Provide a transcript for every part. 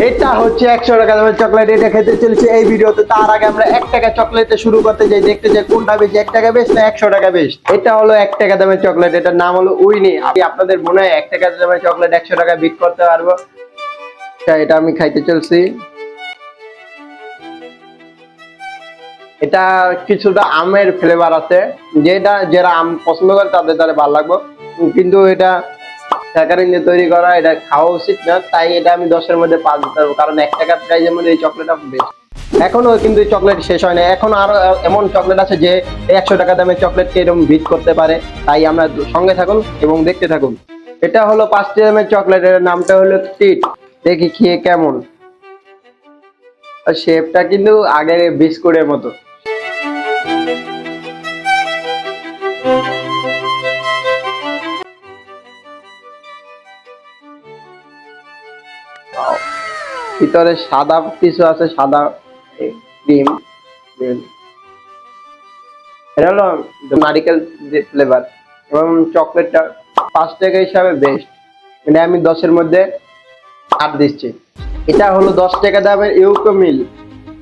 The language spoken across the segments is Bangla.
এটা হচ্ছে 100 টাকা দামের চকলেট। এটা খেতে চলেছে এই ভিডিওতে। তার আগে আমরা 1 টাকা চকলেটে শুরু করতে যাই, দেখতে চাই কোনটা বেশি, 1 টাকা বেশ না 100 টাকা বেশ। এটা হলো 1 টাকা দামের চকলেট, এটার নাম হলো উইনি। আমি আপনাদের মনে হয় 1 টাকা দামের চকলেট 100 টাকা বিট করতে পারবো? এটা আমি খাইতে চলছি। এটা কিছুটা আমের ফ্লেভার আছে, যেটা যারা আম পছন্দ করে তাদের দ্বারা ভালো লাগবে, কিন্তু এটা স্যাকারিন দিয়ে তৈরি করা, এটা খাওয়া উচিত না। তাই এটা আমি 10-এর মধ্যে 5 দিতে পারবো, কারণ 1 টাকার প্রাইজের মধ্যে এই চকলেটটা বেস্ট। এখনো কিন্তু এই চকলেট শেষ হয় না, এখন আরো এমন চকলেট আছে যে 100 টাকা দামের চকলেটকে এরকম বিট করতে পারে। তাই আমরা সঙ্গে থাকুন এবং দেখতে থাকুন। এটা হলো 5 টাকা দামের চকলেট, এর নামটা হলো টিট। দেখি খেয়ে কেমন। শেপটা কিন্তু আগের বিস্কুটের মতো। ভিতরে সাদা কিছু আছে, সাদা ক্রিম। এটা হলো নারিকেল ফ্লেভার এবং চকলেটটা 5 টাকা হিসাবে বেস্ট। এটা আমি 10-এর মধ্যে 8 দিচ্ছি। এটা হলো 10 টাকা দামের ইউকো মিল।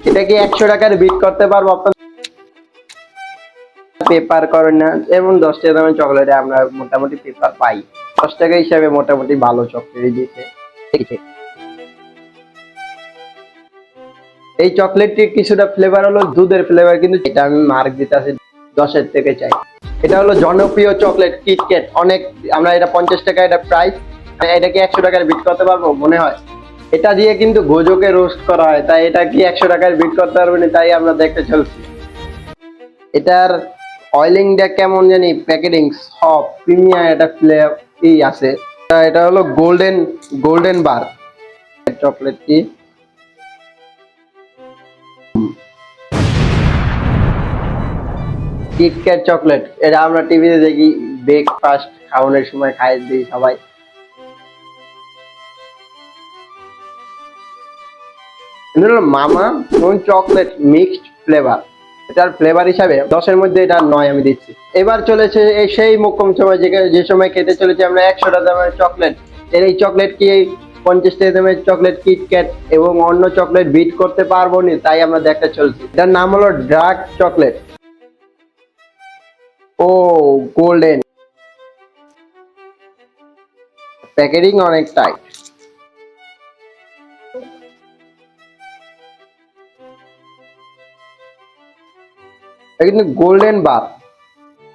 এটা কি 100 টাকার বিট করতে পারবো? আপনার পেপার করেন না, এবং 10 টাকা দামের চকলেটে আমরা মোটামুটি পেপার পাই। 10 টাকা হিসাবে মোটামুটি ভালো চকলেট দিয়েছে। এই চকলেটটির কিছুটা ফ্লেভার হলো দুধের ফ্লেভার, কিন্তু এটা আমি মার্ক দিতে আছি 10-এর থেকে চাই। এটা হলো জনপ্রিয় চকলেট কিটক্যাট। অনেক আমরা এটা 50 টাকা এটা প্রাইস। এটা কি 100 টাকার বিট করতে পারবো? মনে হয় এটা দিয়ে কিন্তু গোজোকে রোস্ট করা হয়, তাই এটা কি 100 টাকার বিট করতে পারবো না, তাই আমরা দেখতে চলছি। এটার অয়েলিংটা কেমন জানি, প্যাকেটিং সব প্রিমিয়াম, এটা ফ্লেভার আছে। এটা হলো গোল্ডেন বার চকলেটটি। কিটক্যাট চকলেট, এটা আমরা টিভিতে দেখি, ব্রেকফাস্ট খাওয়ানোর সময় খাই দিই সবাই। মামা চকলেট মিক্সড ফ্লেভার, এটার ফ্লেভার হিসাবে 10-এর মধ্যে এটা 9 আমি দিচ্ছি। এবার চলেছে এই সেই মোক্ষম সময়, যে সময় খেতে চলেছে আমরা 100 টাকা দামের চকলেট। এই চকলেট কি 50 টাকা দামের চকলেট কিটক্যাট এবং অন্য চকলেট বিট করতে পারবো না, তাই আমরা দেখতে চলছি। এটার নাম হলো ডার্ক চকলেট। ও গোল্ডেন, প্যাকেজিং অনেক টাইট। কিন্তু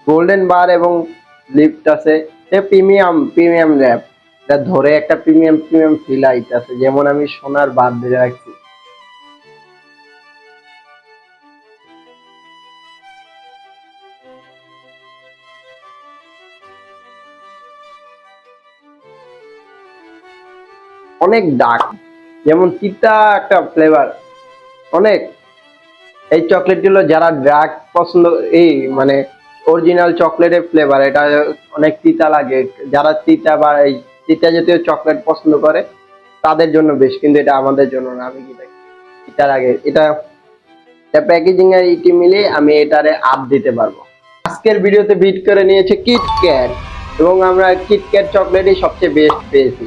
গোল্ডেন বার এবং লিফট আছে। প্রিমিয়াম র্যাপ, এটা ধরে একটা প্রিমিয়াম ফিল আইতাছে, যেমন আমি সোনার বার ধরে রাখছি। অনেক ডার্ক, যেমন তিতা একটা ফ্লেভার অনেক। এই চকলেটগুলো যারা ডার্ক পছন্দ, এই মানে অরিজিনাল চকলেটের ফ্লেভার, এটা অনেক তিতা লাগে। যারা তিতা বা এই তিতা জাতীয় চকলেট পছন্দ করে তাদের জন্য বেশ, কিন্তু এটা আমাদের জন্য না। আমি কি দেখি এটার আগে এটা প্যাকেজিং আর ইটি মিলে আমি এটারে 8 দিতে পারবো। আজকের ভিডিওতে বিট করে নিয়েছে কিটক্যাট, এবং আমরা কিটক্যাট চকলেটই সবচেয়ে বেস্ট পেয়েছি।